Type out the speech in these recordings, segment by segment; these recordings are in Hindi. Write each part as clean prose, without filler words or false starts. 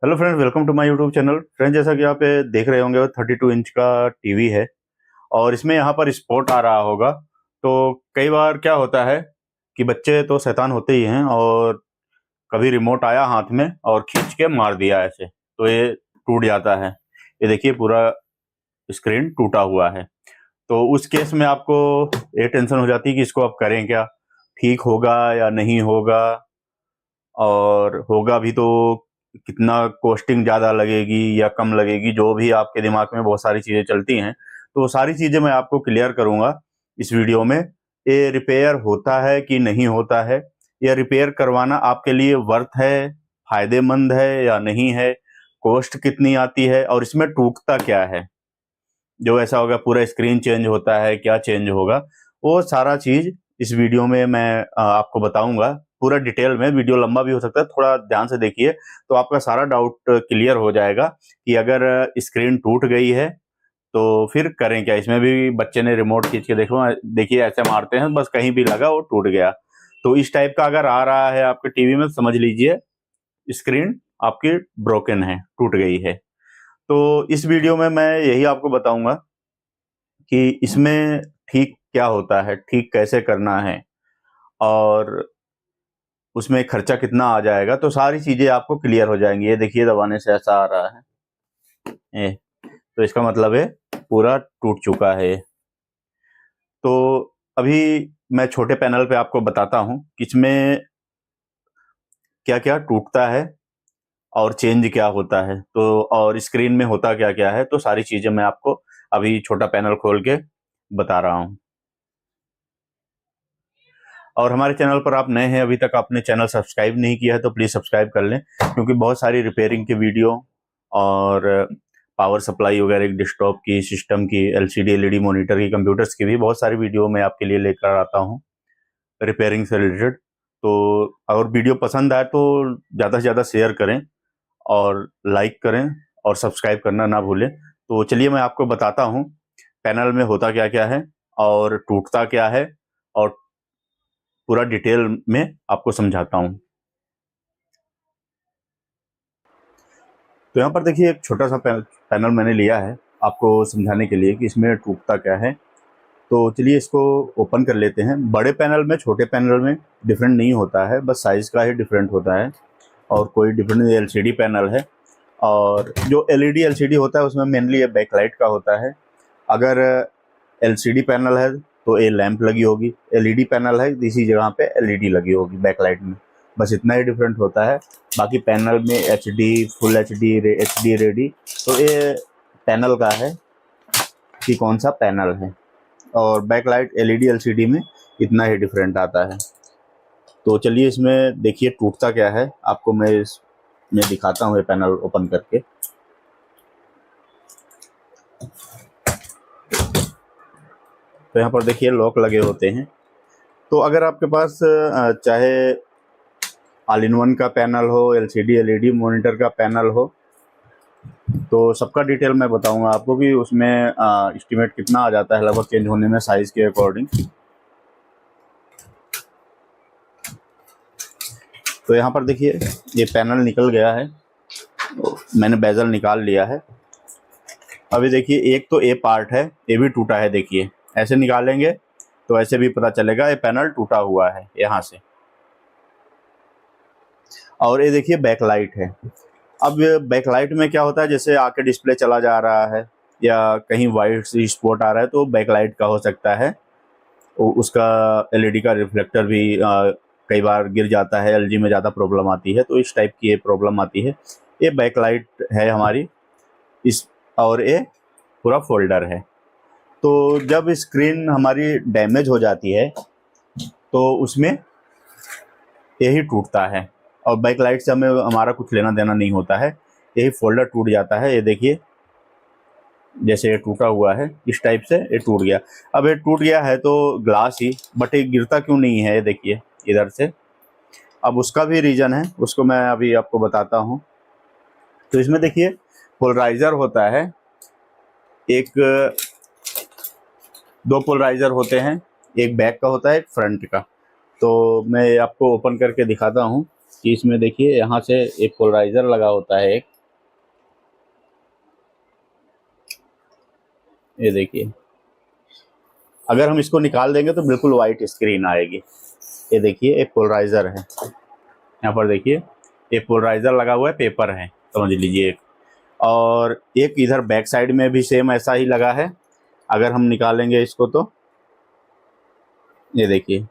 Hello friends, welcome to my YouTube channel. Friends, जैसा कि आप ये देख रहे होंगे, 32 इंच का टीवी है और इसमें यहाँ पर स्पॉट आ रहा होगा। तो कई बार क्या होता है कि बच्चे तो शैतान होते ही हैं और कभी रिमोट आया हाथ में और खींच के मार दिया ऐसे, तो ये टूट जाता है। ये देखिए, पूरा स्क्रीन टूटा हुआ है। तो उस केस में आपको ये टेंशन हो जाती है कि इसको अब करें क्या, ठीक होगा या नहीं होगा, और होगा भी तो कितना कॉस्टिंग ज़्यादा लगेगी या कम लगेगी, जो भी आपके दिमाग में बहुत सारी चीज़ें चलती हैं। तो वो सारी चीज़ें मैं आपको क्लियर करूँगा इस वीडियो में। ये रिपेयर होता है कि नहीं होता है, या रिपेयर करवाना आपके लिए वर्थ है, फ़ायदेमंद है या नहीं है, कॉस्ट कितनी आती है और इसमें टूटता क्या है। जो ऐसा होगा पूरा स्क्रीन चेंज होता है, क्या चेंज होगा, वो सारा चीज़ इस वीडियो में मैं आपको बताऊंगा पूरा डिटेल में। वीडियो लंबा भी हो सकता है, थोड़ा ध्यान से देखिए तो आपका सारा डाउट क्लियर हो जाएगा कि अगर स्क्रीन टूट गई है तो फिर करें क्या। इसमें भी बच्चे ने रिमोट खींच के देखो, देखिए ऐसे मारते हैं, बस कहीं भी लगा वो टूट गया। तो इस टाइप का अगर आ रहा है आपके टीवी में, समझ लीजिए स्क्रीन आपकी ब्रोकन है, टूट गई है। तो इस वीडियो में मैं यही आपको बताऊंगा कि इसमें ठीक क्या होता है, ठीक कैसे करना है, और उसमें खर्चा कितना आ जाएगा। तो सारी चीजें आपको क्लियर हो जाएंगी। ये देखिए, दबाने से ऐसा आ रहा है ये, तो इसका मतलब है पूरा टूट चुका है। तो अभी मैं छोटे पैनल पे आपको बताता हूँ कि इसमें क्या क्या टूटता है और चेंज क्या होता है, तो और स्क्रीन में होता क्या क्या है। तो सारी चीजें मैं आपको अभी छोटा पैनल खोल के बता रहा हूँ। और हमारे चैनल पर आप नए हैं, अभी तक आपने चैनल सब्सक्राइब नहीं किया है तो प्लीज़ सब्सक्राइब कर लें, क्योंकि बहुत सारी रिपेयरिंग के वीडियो और पावर सप्लाई वगैरह, डेस्कटॉप की, सिस्टम की, एलसीडी एलईडी मॉनिटर की, कंप्यूटर्स की भी बहुत सारी वीडियो मैं आपके लिए लेकर आता हूं रिपेयरिंग से रिलेटेड। तो अगर वीडियो पसंद आए तो ज़्यादा से ज़्यादा शेयर करें और लाइक करें और सब्सक्राइब करना ना भूलें। तो चलिए मैं आपको बताता हूँ पैनल में होता क्या क्या है और टूटता क्या है, और पूरा डिटेल में आपको समझाता हूँ। तो यहाँ पर देखिए, एक छोटा सा पैनल मैंने लिया है आपको समझाने के लिए कि इसमें टूटता क्या है। तो चलिए इसको ओपन कर लेते हैं। बड़े पैनल में छोटे पैनल में डिफरेंट नहीं होता है, बस साइज़ का ही डिफरेंट होता है, और कोई डिफरेंट नहीं। एलसीडी पैनल है, और जो एलईडी एलसीडी होता है उसमें मेनली ये बैकलाइट का होता है। अगर एलसीडी पैनल है तो ये लैंप लगी होगी, एलईडी पैनल है इसी जगह पे एलईडी लगी होगी बैकलाइट में, बस इतना ही डिफरेंट होता है। बाकी पैनल में HD, full HD, HD ready, तो ये पैनल का है कि कौन सा पैनल है। और बैकलाइट एलईडी एलसीडी में इतना ही डिफरेंट आता है। तो चलिए इसमें देखिए टूटता क्या है, आपको मैं दिखाता हूँ ये पैनल ओपन करके। तो यहाँ पर देखिए लॉक लगे होते हैं। तो अगर आपके पास चाहे ऑल इन वन का पैनल हो, एलसीडी एलईडी मॉनिटर का पैनल हो, तो सबका डिटेल मैं बताऊंगा आपको कि उसमें एस्टिमेट कितना आ जाता है लगभग चेंज होने में, साइज के अकॉर्डिंग। तो यहाँ पर देखिए ये पैनल निकल गया है, मैंने बेजल निकाल लिया है। अभी देखिए एक तो ए पार्ट है, ये भी टूटा है। देखिए ऐसे निकालेंगे तो ऐसे भी पता चलेगा ये पैनल टूटा हुआ है यहाँ से। और ये देखिए बैकलाइट है। अब बैकलाइट में क्या होता है, जैसे आके डिस्प्ले चला जा रहा है या कहीं वाइट स्पॉट आ रहा है तो बैकलाइट का हो सकता है। उसका एलईडी का रिफ्लेक्टर भी कई बार गिर जाता है, एलजी में ज़्यादा प्रॉब्लम आती है, तो इस टाइप की ये प्रॉब्लम आती है। ये बैकलाइट है हमारी इस, और ये पूरा फोल्डर है। तो जब स्क्रीन हमारी डैमेज हो जाती है तो उसमें यही टूटता है, और बैकलाइट से हमें हमारा कुछ लेना देना नहीं होता है, यही फोल्डर टूट जाता है। ये देखिए जैसे ये टूटा हुआ है, इस टाइप से ये टूट गया। अब ये टूट गया है तो ग्लास ही, बट ये गिरता क्यों नहीं है, ये देखिए इधर से। अब उसका भी रीज़न है, उसको मैं अभी आपको बताता हूँ। तो इसमें देखिए पोलराइज़र होता है, एक दो पोलराइज़र होते हैं, एक बैक का होता है, एक फ्रंट का। तो मैं आपको ओपन करके दिखाता हूँ कि इसमें देखिए यहाँ से एक पोलराइज़र लगा होता है एक, ये देखिए, अगर हम इसको निकाल देंगे तो बिल्कुल वाइट स्क्रीन आएगी। ये देखिए, एक पोलराइज़र है, यहाँ पर देखिए एक पोलराइज़र लगा हुआ है, पेपर है समझ लीजिए एक, और एक इधर बैक साइड में भी सेम ऐसा ही लगा है। अगर हम निकालेंगे इसको तो ये देखिए,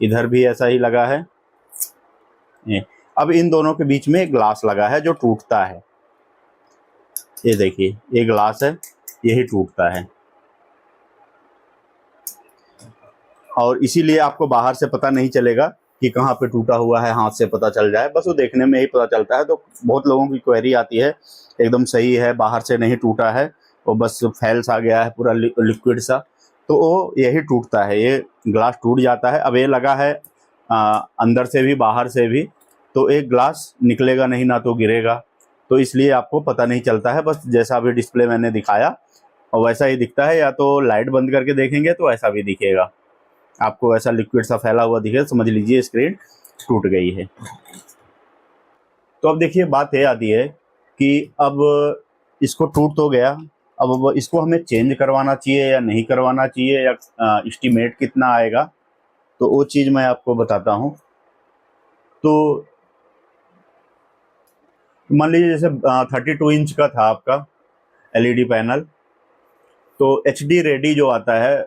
इधर भी ऐसा ही लगा है। ये अब इन दोनों के बीच में एक ग्लास लगा है जो टूटता है। ये देखिए, ये ग्लास है, यही टूटता है, और इसीलिए आपको बाहर से पता नहीं चलेगा कि कहाँ पे टूटा हुआ है, हाथ से पता चल जाए, बस वो देखने में ही पता चलता है। तो बहुत लोगों की क्वेरी आती है, एकदम सही है, बाहर से नहीं टूटा है, वो बस फैल सा गया है पूरा लिक्विड सा, तो वो यही टूटता है, ये ग्लास टूट जाता है। अब ये लगा है अंदर से भी बाहर से भी, तो एक ग्लास निकलेगा नहीं, ना तो गिरेगा, तो इसलिए आपको पता नहीं चलता है। बस जैसा अभी डिस्प्ले मैंने दिखाया और वैसा ही दिखता है, या तो लाइट बंद करके देखेंगे तो ऐसा भी दिखेगा, आपको ऐसा लिक्विड सा फैला हुआ दिखे, समझ लीजिए स्क्रीन टूट गई है। तो अब देखिए, बात ये आती है कि अब इसको टूट तो गया, अब इसको हमें चेंज करवाना चाहिए या नहीं करवाना चाहिए, या एस्टीमेट कितना आएगा, तो वो चीज़ मैं आपको बताता हूँ। तो मान लीजिए जैसे 32 इंच का था आपका एलईडी पैनल, तो एच डी रेडी जो आता है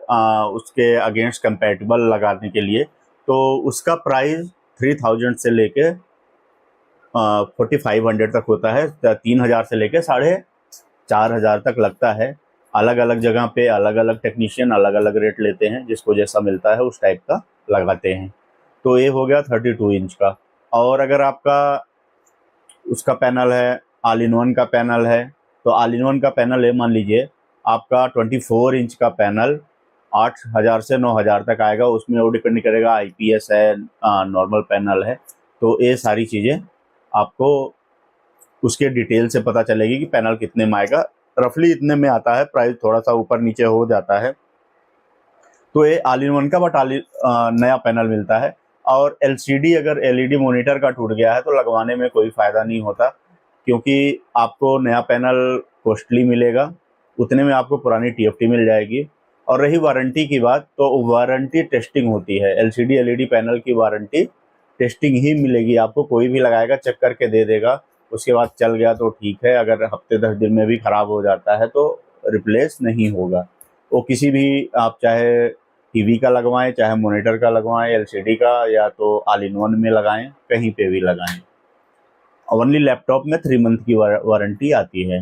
उसके अगेंस्ट कंपैटिबल लगाने के लिए, तो उसका प्राइस 3000 से लेके 4500 तक होता है, 3000 से लेके 4500 तक लगता है। अलग अलग जगह पे अलग अलग टेक्नीशियन अलग अलग रेट लेते हैं, जिसको जैसा मिलता है उस टाइप का लगाते हैं। तो ये हो गया 32 इंच का। और अगर आपका उसका पैनल है, ऑल इन वन का पैनल है, तो ऑल इन वन का पैनल है, मान लीजिए आपका 24 इंच का पैनल 8000 से 9000 तक आएगा। उसमें वो डिपेंड करेगा आईपीएस है, नॉर्मल पैनल है, तो ये सारी चीज़ें आपको उसके डिटेल से पता चलेगी कि पैनल कितने में आएगा। रफली इतने में आता है, प्राइस थोड़ा सा ऊपर नीचे हो जाता है। तो ये ऑल इन वन का बट नया पैनल मिलता है। और एलसीडी, अगर एलईडी मॉनिटर का टूट गया है तो लगवाने में कोई फ़ायदा नहीं होता, क्योंकि आपको नया पैनल कॉस्टली मिलेगा, उतने में आपको पुरानी टीएफटी मिल जाएगी। और रही वारंटी की बात, तो वारंटी टेस्टिंग होती है, एलसीडी एलईडी पैनल की वारंटी टेस्टिंग ही मिलेगी आपको। कोई भी लगाएगा चेक करके दे देगा, उसके बाद चल गया तो ठीक है, अगर हफ्ते 10 दिन में भी ख़राब हो जाता है तो रिप्लेस नहीं होगा। वो किसी भी, आप चाहे टीवी का लगवाएं, चाहे मॉनिटर का लगवाएं, एलसीडी का, या तो ऑल इन वन में लगाएं, कहीं पे भी लगाएं। ओनली लैपटॉप में 3 मंथ की वारंटी आती है।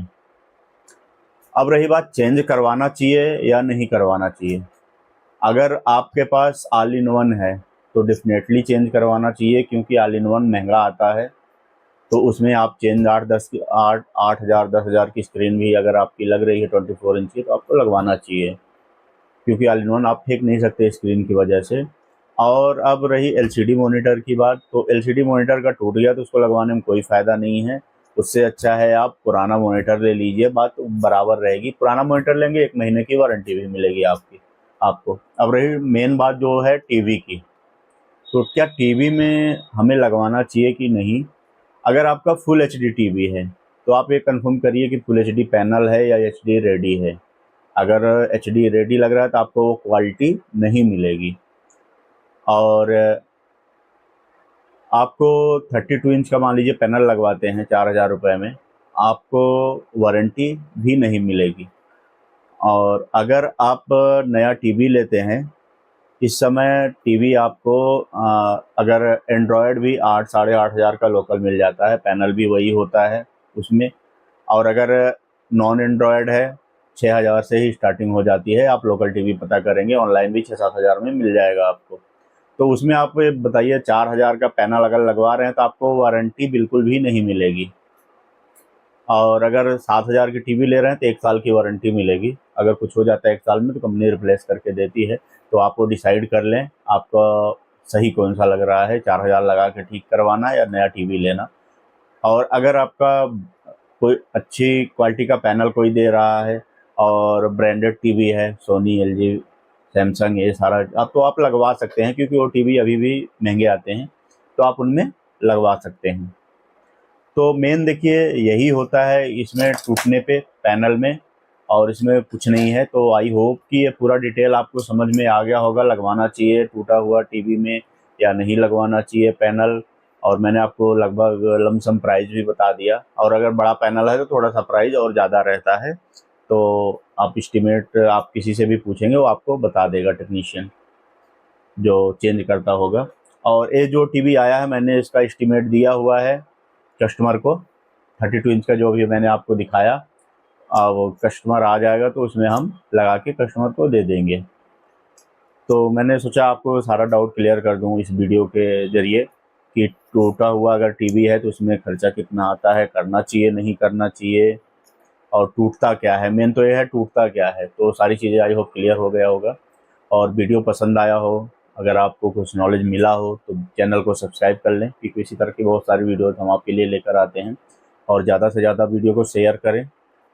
अब रही बात चेंज करवाना चाहिए या नहीं करवाना चाहिए। अगर आपके पास ऑल इन वन है तो डेफिनेटली चेंज करवाना चाहिए, क्योंकि ऑल इन वन महंगा आता है, तो उसमें आप चेंज 8-10 10,000 की स्क्रीन भी अगर आपकी लग रही है 24 इंच की, तो आपको लगवाना चाहिए, क्योंकि ऑल इन वन आप फेंक नहीं सकते स्क्रीन की वजह से। और अब रही एलसीडी मॉनिटर की बात, तो एलसीडी मॉनिटर का टूट गया तो उसको लगवाने में कोई फ़ायदा नहीं है। उससे अच्छा है आप पुराना मॉनिटर ले लीजिए, बात बराबर रहेगी। पुराना मॉनिटर लेंगे, 1 महीने की वारंटी भी मिलेगी आपको। अब रही मेन बात जो है टीवी की, तो क्या टीवी में हमें लगवाना चाहिए कि नहीं। अगर आपका फुल एचडी टीवी है तो आप ये कंफर्म करिए कि फुल एचडी पैनल है या एचडी रेडी है। अगर एचडी रेडी लग रहा है तो आपको वो क्वालिटी नहीं मिलेगी। और आपको 32 इंच का मान लीजिए पैनल लगवाते हैं 4000 रुपये में, आपको वारंटी भी नहीं मिलेगी। और अगर आप नया टीवी लेते हैं, इस समय टीवी आपको अगर एंड्रॉयड भी 8 साढ़े 8,000 का लोकल मिल जाता है, पैनल भी वही होता है उसमें। और अगर नॉन एंड्रॉयड है, 6,000 से ही स्टार्टिंग हो जाती है। आप लोकल टीवी पता करेंगे ऑनलाइन भी 6-7 हज़ार में मिल जाएगा आपको। तो उसमें आप बताइए 4,000 का पैनल अगर लगवा रहे हैं तो आपको वारंटी बिल्कुल भी नहीं मिलेगी। और अगर 7,000 की टीवी ले रहे हैं तो 1 साल की वारंटी मिलेगी। अगर कुछ हो जाता है 1 साल में तो कंपनी रिप्लेस करके देती है। तो आपको डिसाइड कर लें आपका सही कौन सा लग रहा है, 4,000 लगा के ठीक करवाना या नया टीवी लेना। और अगर आपका कोई अच्छी क्वालिटी का पैनल कोई दे रहा है और ब्रांडेड टीवी है, सोनी, एलजी, सैमसंग, ये सारा आप लगवा सकते हैं, क्योंकि वो टीवी अभी भी महंगे आते हैं, तो आप उनमें लगवा सकते हैं। तो मेन देखिए यही होता है इसमें टूटने पे पैनल में, और इसमें कुछ नहीं है। तो आई होप कि ये पूरा डिटेल आपको समझ में आ गया होगा, लगवाना चाहिए टूटा हुआ टीवी में या नहीं लगवाना चाहिए पैनल। और मैंने आपको लगभग लमसम प्राइस भी बता दिया, और अगर बड़ा पैनल है तो थोड़ा सा प्राइस और ज़्यादा रहता है। तो आप एस्टिमेट आप किसी से भी पूछेंगे वो आपको बता देगा, टेक्नीशियन जो चेंज करता होगा। और ये जो टीवी आया है मैंने इसका एस्टिमेट दिया हुआ है कस्टमर को, 32 इंच का जो भी मैंने आपको दिखाया। अब कस्टमर आ जाएगा तो उसमें हम लगा के कस्टमर को दे देंगे। तो मैंने सोचा आपको सारा डाउट क्लियर कर दूं इस वीडियो के ज़रिए कि टूटा हुआ अगर टीवी है तो उसमें खर्चा कितना आता है, करना चाहिए नहीं करना चाहिए, और टूटता क्या है, मेन तो ये है टूटता क्या है। तो सारी चीज़ें आई होप क्लियर हो गया होगा। और वीडियो पसंद आया हो, अगर आपको कुछ नॉलेज मिला हो तो चैनल को सब्सक्राइब कर लें, क्योंकि इसी तरह की बहुत सारी वीडियोस हम आपके लिए लेकर आते हैं। और ज़्यादा से ज़्यादा वीडियो को शेयर करें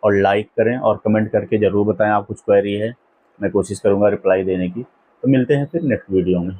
और लाइक करें और कमेंट करके ज़रूर बताएं आप कुछ क्वेरी है, मैं कोशिश करूँगा रिप्लाई देने की। तो मिलते हैं फिर नेक्स्ट वीडियो में।